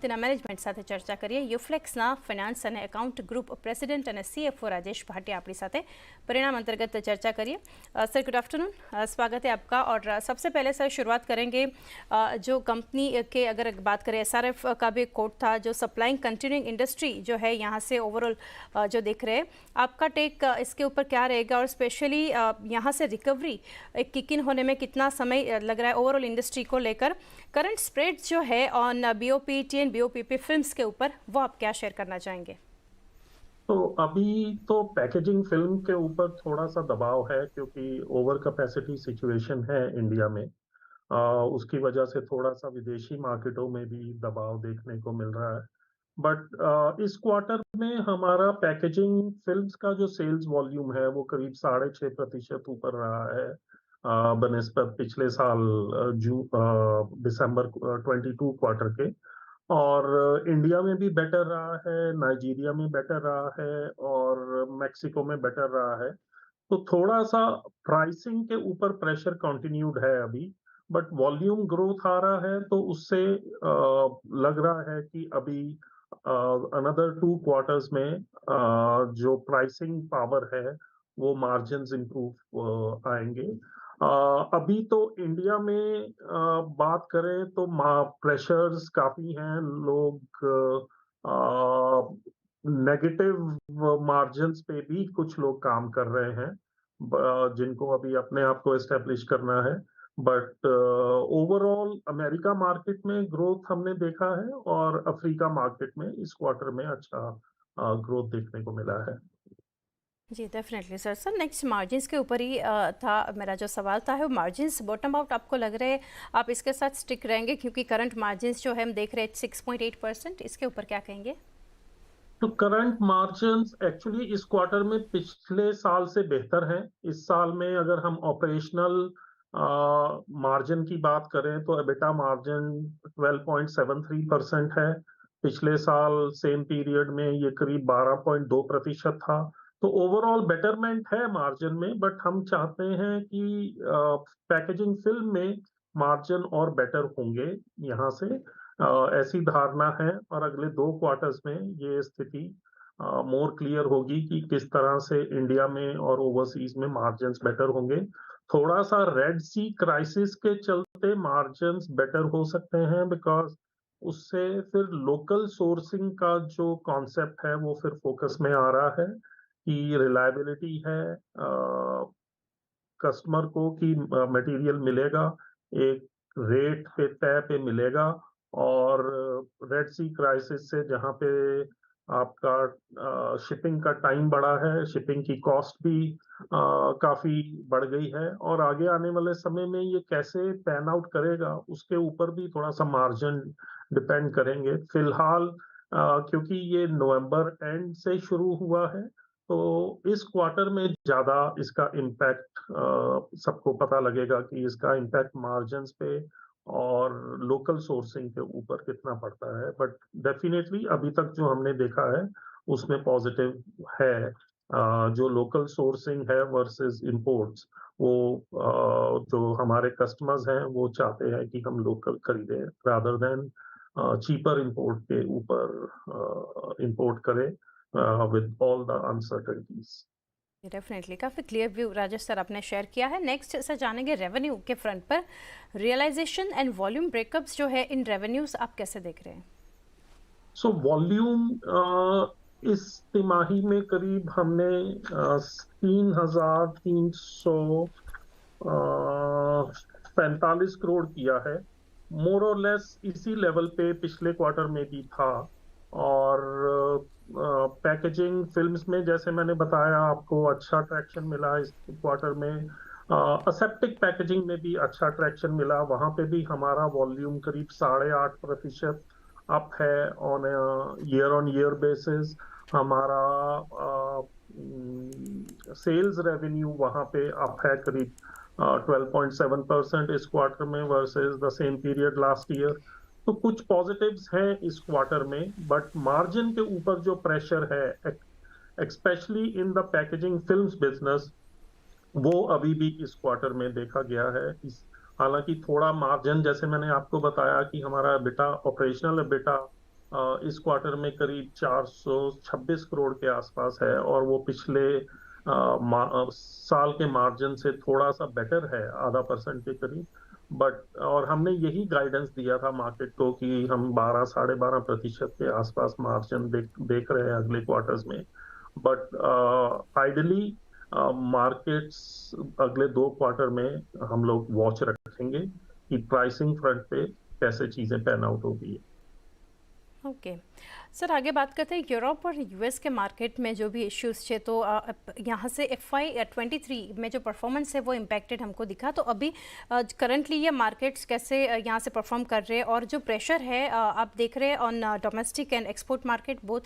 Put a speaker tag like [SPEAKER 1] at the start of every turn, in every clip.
[SPEAKER 1] તેના મેનેજમેન્ટ સાથે ચર્ચા કરીએ। યુફ્લેક્સના ફાઇનાન્સ અને એકાઉન્ટ ગ્રુપ પ્રેસિडेंट અને सीएफओ राजेश भाटिया अपनी साथे परिणाम अंतर्गत चर्चा करिए। सर गुड आफ्टरनून, स्वागत है आपका। और सबसे पहले सर शुरुआत करेंगे, जो कंपनी के अगर बात करें एसआरएफ का भी कोट था, जो सप्लाइंग कंटिन्यूइंग इंडस्ट्री जो है यहाँ से ओवरऑल जो देख रहे हैं, आपका टेक इसके ऊपर क्या रहेगा और स्पेशली यहाँ से रिकवरी किक इन होने में कितना समय लग रहा है ओवरऑल इंडस्ट्री को लेकर? करंट स्प्रेड्स जो है on BOPT and BOPP films के ऊपर वो आप क्या शेयर करना चाहेंगे?
[SPEAKER 2] तो अभी तो पैकेजिंग फिल्म के ऊपर थोड़ा सा दबाव है क्योंकि ओवर कैपेसिटी सिचुएशन है इंडिया में। उसकी वजह से थोड़ा सा विदेशी मार्केटों में भी दबाव देखने को मिल रहा है। बट इस क्वार्टर में हमारा पैकेजिंग फिल्म्स का जो सेल्स वॉल्यूम है वो करीब 6.5% ऊपर रहा है बनिस्बत पिछले साल दिसंबर 22 क्वार्टर के। और इंडिया में भी बेटर रहा है, नाइजीरिया में बेटर रहा है और मेक्सिको में बेटर रहा है। तो थोड़ा सा प्राइसिंग के ऊपर प्रेशर कंटिन्यूड है अभी, बट वॉल्यूम ग्रोथ आ रहा है तो उससे लग रहा है कि अभी अनदर 2 क्वार्टर्स में जो प्राइसिंग पावर है वो मार्जिन्स इंप्रूव आएंगे। अभी तो इंडिया में बात करें तो प्रेशर्स काफी हैं, लोग नेगेटिव मार्जिन्स पे भी कुछ लोग काम कर रहे हैं जिनको अभी अपने आप को एस्टेब्लिश करना है। बट ओवरऑल अमेरिका मार्केट में ग्रोथ हमने देखा है और अफ्रीका मार्केट में इस क्वार्टर में अच्छा ग्रोथ देखने को मिला है।
[SPEAKER 1] जी definitely sir. Sir next margins के ऊपर ही था मेरा जो सवाल था, है मार्जिन्स बॉटम आउट आपको लग रहे हैं, आप इसके साथ स्टिक रहेंगे? क्योंकि करंट मार्जिन्स जो है हम देख रहे हैं 6.8%, इसके ऊपर क्या कहेंगे?
[SPEAKER 2] तो करंट मार्जिन्स एक्चुअली इस क्वार्टर में पिछले साल से बेहतर हैं। इस साल में अगर हम ऑपरेशनल मार्जिन की बात करें तो एबिटा मार्जिन 12.73% है। पिछले साल सेम पीरियड में ये करीब 12.2% था। तो ओवरऑल बेटरमेंट है मार्जिन में, बट हम चाहते हैं कि पैकेजिंग फिल्म में मार्जिन और बेटर होंगे यहाँ से, ऐसी धारणा है। और अगले 2 क्वार्टर्स में ये स्थिति मोर क्लियर होगी कि किस तरह से इंडिया में और ओवरसीज में मार्जिन्स बेटर होंगे। थोड़ा सा रेड सी क्राइसिस के चलते मार्जिन्स बेटर हो सकते हैं, बिकॉज उससे फिर लोकल सोर्सिंग का जो कॉन्सेप्ट है वो फिर फोकस में आ रहा है कि रिलायबिलिटी है कस्टमर को कि मटेरियल मिलेगा, एक रेट पे तय पे मिलेगा। और रेड सी क्राइसिस से जहाँ पे आपका शिपिंग का टाइम बढ़ा है, शिपिंग की कॉस्ट भी काफी बढ़ गई है और आगे आने वाले समय में ये कैसे पैन आउट करेगा उसके ऊपर भी थोड़ा सा मार्जिन डिपेंड करेंगे। फिलहाल क्योंकि ये नवंबर एंड से शुरू हुआ है तो इस क्वार्टर में ज्यादा इसका इम्पैक्ट सबको पता लगेगा कि इसका इम्पैक्ट मार्जिन्स पे और लोकल सोर्सिंग के ऊपर कितना पड़ता है। बट डेफिनेटली अभी तक जो हमने देखा है उसमें पॉजिटिव है। जो लोकल सोर्सिंग है वर्सेस इंपोर्ट्स, वो जो हमारे कस्टमर्स हैं वो चाहते हैं कि हम लोकल खरीदें रादर देन चीपर इंपोर्ट के ऊपर इंपोर्ट करें with all the uncertainties।
[SPEAKER 1] Definitely काफ़ी क्लियर व्यू राजेश सर आपने शेयर किया है। नेक्स्ट सर जानेंगे रेवेन्यू के फ्रंट पर रियलाइजेशन एंड वॉल्यूम ब्रेकअप्स जो है इन रेवेन्यूज आप कैसे देख रहे हैं?
[SPEAKER 2] सो वॉल्यूम इस तिमाही में करीब हमने 3,345 करोड़ किया है। मोर और लेस इसी लेवल पे पिछले क्वार्टर में भी था। और पैकेजिंग फिल्म्स में जैसे मैंने बताया आपको अच्छा ट्रैक्शन मिला इस क्वार्टर में। असेप्टिक पैकेजिंग में भी अच्छा ट्रैक्शन मिला, वहां पे भी हमारा वॉल्यूम करीब 8.5% अप है ऑन ऑन ईयर बेसिस। हमारा सेल्स रेवेन्यू वहां पे अप है करीब 12.7% इस क्वार्टर में versus the same period last year. तो कुछ पॉजिटिव्स हैं इस क्वार्टर में, बट मार्जिन के ऊपर जो प्रेशर है especially in the packaging films business वो अभी भी इस क्वार्टर में देखा गया है। हालांकि थोड़ा मार्जिन जैसे मैंने आपको बताया कि हमारा बेटा ऑपरेशनल बेटा इस क्वार्टर में करीब 426 करोड़ के आसपास है, और वो पिछले साल के मार्जिन से थोड़ा सा बेटर है, आधा परसेंट के करीब। बट और हमने यही गाइडेंस दिया था मार्केट को कि हम 12 12.5% के आसपास मार्जिन देख रहे हैं अगले क्वार्टर्स में। बट आइडली मार्केट्स अगले 2 क्वार्टर में हम लोग वॉच रखेंगे कि प्राइसिंग फ्रंट पे कैसे चीजें पैन आउट होगी।
[SPEAKER 1] ओके सर, आगे बात करते हैं यूरोप और यूएस के मार्केट में जो भी इश्यूज थे। तो यहाँ से FY23 में जो परफॉर्मेंस है वो इम्पैक्टेड हमको दिखा। तो अभी करंटली ये मार्केट्स कैसे यहाँ से परफॉर्म कर रहे हैं, और जो प्रेशर है आप देख रहे हैं on domestic and export market both?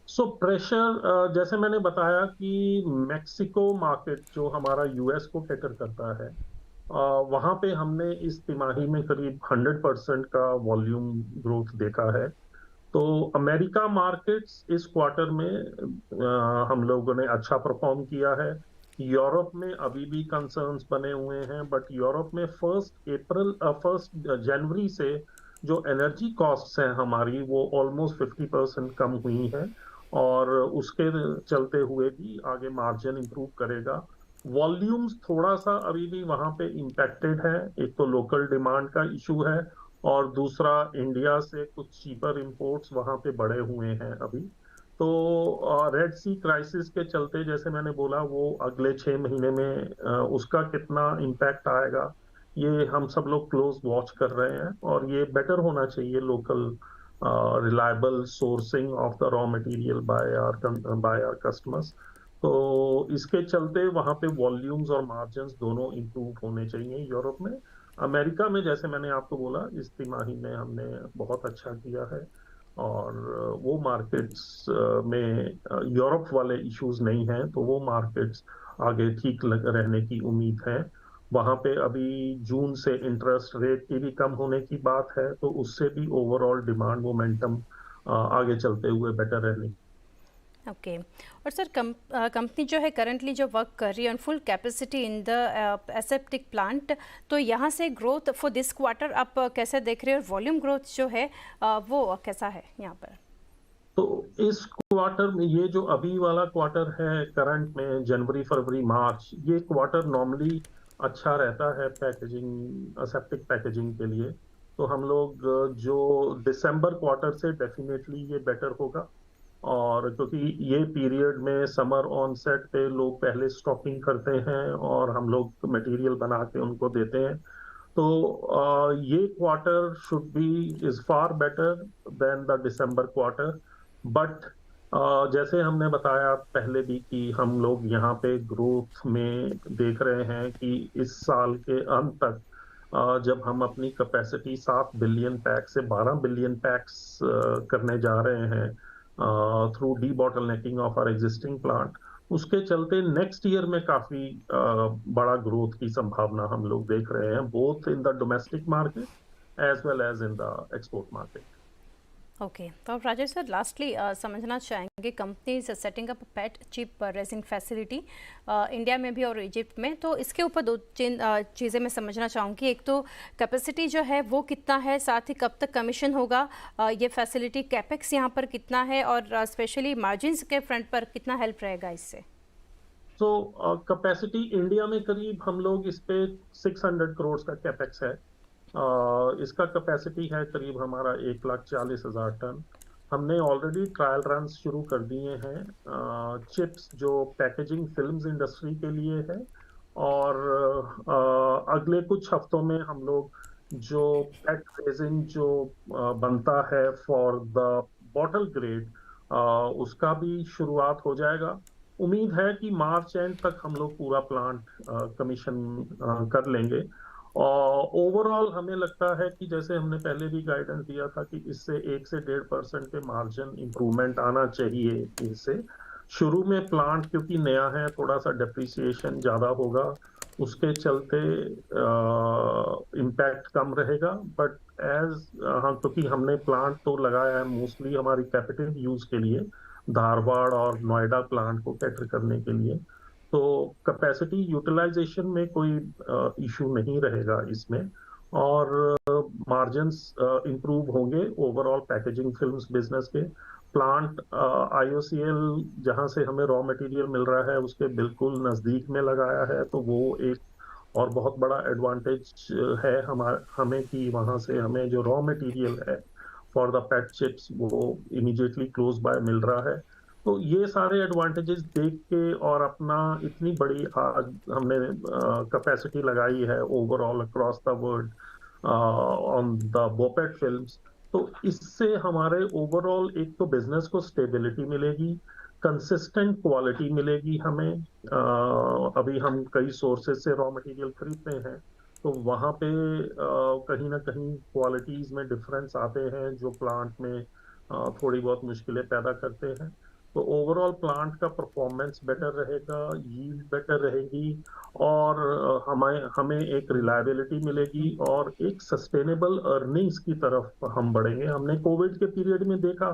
[SPEAKER 2] So pressure, जैसे मैंने बताया कि मेक्सिको मार्केट जो हमारा यूएस को कैटर करता है, वहां पे हमने इस तिमाही में करीब 100% का वॉल्यूम ग्रोथ देखा है। तो अमेरिका मार्केट्स इस क्वार्टर में हम लोगों ने अच्छा परफॉर्म किया है। यूरोप में अभी भी कंसर्न्स बने हुए हैं, बट यूरोप में फर्स्ट जनवरी से जो एनर्जी कॉस्ट्स हैं हमारी, वो ऑलमोस्ट 50% कम हुई हैं, और उसके चलते हुए भी आगे मार्जिन इंप्रूव करेगा। वॉल्यूम्स थोड़ा सा अभी भी वहां पे इम्पैक्टेड है। एक तो लोकल डिमांड का इशू है, और दूसरा इंडिया से कुछ चीपर इंपोर्ट्स वहां पे बढ़े हुए हैं अभी। तो रेड सी क्राइसिस के चलते, जैसे मैंने बोला, वो अगले 6 महीने में उसका कितना इम्पैक्ट आएगा, ये हम सब लोग क्लोज वॉच कर रहे हैं। और ये बेटर होना चाहिए, local reliable sourcing of the raw material by our customers. तो इसके चलते वहां पे वॉल्यूम्स और मार्जिन्स दोनों इंप्रूव होने चाहिए यूरोप में। अमेरिका में जैसे मैंने आपको बोला, इस तिमाही में हमने बहुत अच्छा किया है, और वो मार्केट्स में यूरोप वाले इश्यूज नहीं हैं, तो वो मार्केट्स आगे ठीक रहने की उम्मीद है। वहां पे अभी जून से इंटरेस्ट रेट की भी कम होने की बात है, तो उससे भी ओवरऑल डिमांड मोमेंटम आगे चलते हुए बेटर रहने।
[SPEAKER 1] ओके और सर, कंपनी जो है करंटली जो वर्क कर रही है on full capacity in the aseptic plant, तो यहाँ से ग्रोथ फॉर दिस क्वार्टर आप कैसे देख रहे हो, और वॉल्यूम ग्रोथ जो है वो कैसा है यहाँ पर?
[SPEAKER 2] तो इस क्वार्टर में, ये जो अभी वाला क्वार्टर है करंट में, जनवरी फरवरी मार्च, ये क्वार्टर नॉर्मली अच्छा रहता है पैकेजिंग, असेप्टिक पैकेजिंग के लिए। तो हम लोग जो दिसंबर क्वार्टर से डेफिनेटली ये बेटर होगा। और क्योंकि ये पीरियड में समर ऑन सेट पे लोग पहले स्टॉकिंग करते हैं, और हम लोग मटेरियल बना के उनको देते हैं। तो ये quarter should be is far better than the December quarter. But जैसे हमने बताया पहले भी कि हम लोग यहाँ पे ग्रोथ में देख रहे हैं कि इस साल के अंत तक जब हम अपनी कैपेसिटी 7 बिलियन पैक से 12 बिलियन पैक्स करने जा रहे हैं through debottlenecking of our existing plant, उसके चलते नेक्स्ट ईयर में काफी बड़ा ग्रोथ की संभावना हम लोग देख रहे हैं, both in the domestic market as well as in the export market.
[SPEAKER 1] Okay तो अब राजेश सर, लास्टली समझना चाहेंगे, company is setting up PET chip resin facility India में भी और इजिप्ट में। तो इसके ऊपर दो चीज़ें मैं समझना चाहूँगी। एक तो कैपेसिटी जो है वो कितना है, साथ ही कब तक कमीशन होगा ये फैसिलिटी, कैपेक्स यहाँ पर कितना है, और स्पेशली मार्जिन्स के फ्रंट पर कितना हेल्प रहेगा इससे?
[SPEAKER 2] तो कैपेसिटी इंडिया में करीब हम लोग इस पे 600 करोड़ का कैपेक्स है। इसका कैपेसिटी है करीब हमारा 1,40,000 टन। हमने ऑलरेडी ट्रायल रन शुरू कर दिए हैं चिप्स जो पैकेजिंग फिल्म्स इंडस्ट्री के लिए है, और अगले कुछ हफ्तों में हम लोग जो पेट रेजिन जो बनता है फॉर द बॉटल ग्रेड, उसका भी शुरुआत हो जाएगा। उम्मीद है कि मार्च एंड तक हम लोग पूरा प्लांट कमीशन कर लेंगे। और ओवरऑल हमें लगता है कि जैसे हमने पहले भी गाइडेंस दिया था कि इससे 1 से 1.5% के मार्जिन इंप्रूवमेंट आना चाहिए इससे। शुरू में प्लांट क्योंकि नया है, थोड़ा सा डेप्रिसिएशन ज्यादा होगा, उसके चलते इम्पैक्ट कम रहेगा। बट हाँ, क्योंकि हमने प्लांट तो लगाया है मोस्टली हमारी कैपिटल यूज के लिए, धारवाड़ और नोएडा प्लांट को कैटर करने के लिए, तो कैपेसिटी यूटिलाइजेशन में कोई इशू नहीं रहेगा इसमें। और मार्जिन्स इंप्रूव होंगे ओवरऑल पैकेजिंग फिल्म्स बिजनेस के। प्लांट आईओसीएल जहां से हमें रॉ मटेरियल मिल रहा है उसके बिल्कुल नजदीक में लगाया है, तो वो एक और बहुत बड़ा एडवांटेज है हमें कि वहां से हमें जो रॉ मटेरियल है फॉर द पेट चिप्स वो इमीडिएटली क्लोज बाय मिल रहा है। तो ये सारे एडवांटेजेस देख के और अपना इतनी बड़ी आज हमने कैपेसिटी लगाई है overall across the world on the BOPET films, तो इससे हमारे ओवरऑल एक तो बिजनेस को स्टेबिलिटी मिलेगी, कंसिस्टेंट क्वालिटी मिलेगी हमें। अभी हम कई सोर्सेज से रॉ मटेरियल खरीदते हैं, तो वहां पे कहीं ना कहीं क्वालिटीज में डिफरेंस आते हैं जो प्लांट में थोड़ी बहुत मुश्किलें पैदा करते हैं। तो ओवरऑल प्लांट का परफॉर्मेंस बेटर रहेगा, यील्ड बेटर रहेगी, और हमें हमें एक रिलायबिलिटी मिलेगी और एक सस्टेनेबल अर्निंग्स की तरफ हम बढ़ेंगे। हमने कोविड के पीरियड में देखा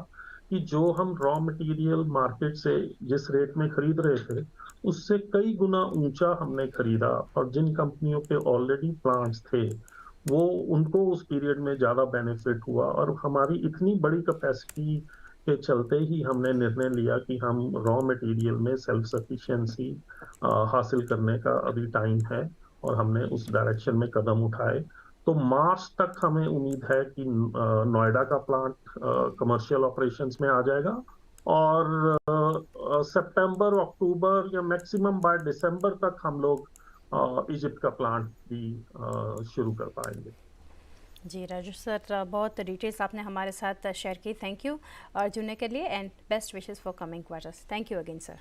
[SPEAKER 2] कि जो हम रॉ मटेरियल मार्केट से जिस रेट में खरीद रहे थे उससे कई गुना ऊंचा हमने खरीदा, और जिन कंपनियों के ऑलरेडी प्लांट्स थे वो उनको उस पीरियड में ज्यादा बेनिफिट हुआ, और हमारी इतनी बड़ी कैपेसिटी के चलते ही हमने निर्णय लिया कि हम रॉ मटेरियल में सेल्फ सफिशिएंसी हासिल करने का अभी टाइम है, और हमने उस डायरेक्शन में कदम उठाए। तो मार्च तक हमें उम्मीद है कि नोएडा का प्लांट कमर्शियल ऑपरेशंस में आ जाएगा, और सितंबर अक्टूबर या मैक्सिमम बाय दिसंबर तक हम लोग इजिप्ट का प्लांट भी शुरू कर पाएंगे।
[SPEAKER 1] जी राजू सर, बहुत डिटेल्स आपने हमारे साथ शेयर की। थैंक यू और जुड़ने के लिए, and best wishes for coming quarters. Thank you again sir.